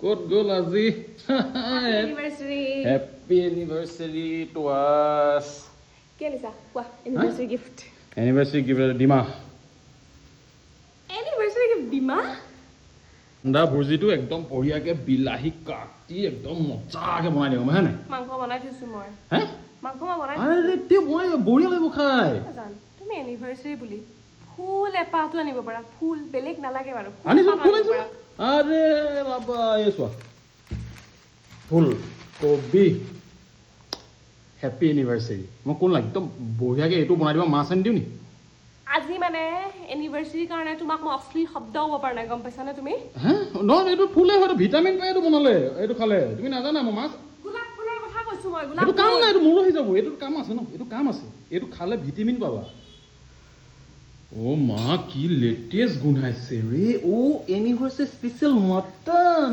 ক'ত গ'ল আজি এনিভাৰ্সাৰী হেপী এনিভাৰ্সাৰী টু আস কি আনিছা কোৱা এনিভাৰ্সাৰী গিফ্ট এনিভাৰ্সাৰী গিফ্ট ডিমা এনিভাৰ্সাৰী গিফ্ট ডিমা দা ভুজিটো একদম বঢ়িয়াকে বিলাহী কাটি একদম মজাকে বনাই দিওঁ হয় নাই মাংস বনাই থৈছো মই হে মাংস মই বনাই আৰে তে মই বঢ়িয়া লাগিব খাই জান তুমি এনিভাৰ্সাৰী বুলি ফুল এপাহটো আনিব পাৰা ফুল বেলেগ নালাগে বাৰু আনিছো ফুল আনিছো আৰে বাবা এই চোৱা ফুল কবি হেপী এনিভাৰ্সাৰী মই কোন একদম বঢ়িয়াকে এইটো বনাই দিবা মাছ আনি দিওঁ নি আজি মানে এনিভাৰ্সাৰীৰ কাৰণে তোমাক মই অশ্লীল শব্দ ক'ব পৰা নাই গম পাইছানে তুমি হে নহয় এইটো ফুলে হয়তো ভিটামিন পাই এইটো বনালে এইটো খালে তুমি নাজানা মই মাছ গোলাপ ফুলৰ কথা কৈছো মই এইটো কাম নাই এইটো মোৰো হৈ যাব এইটো কাম আছে ন এইটো কাম আছে এইটো খালে ভিটামিন পাবা ও মা কি লেটেষ্ট গোন্ধাইছে ৰে ও এনিভাৰ্সাৰী স্পেচিয়েল মটন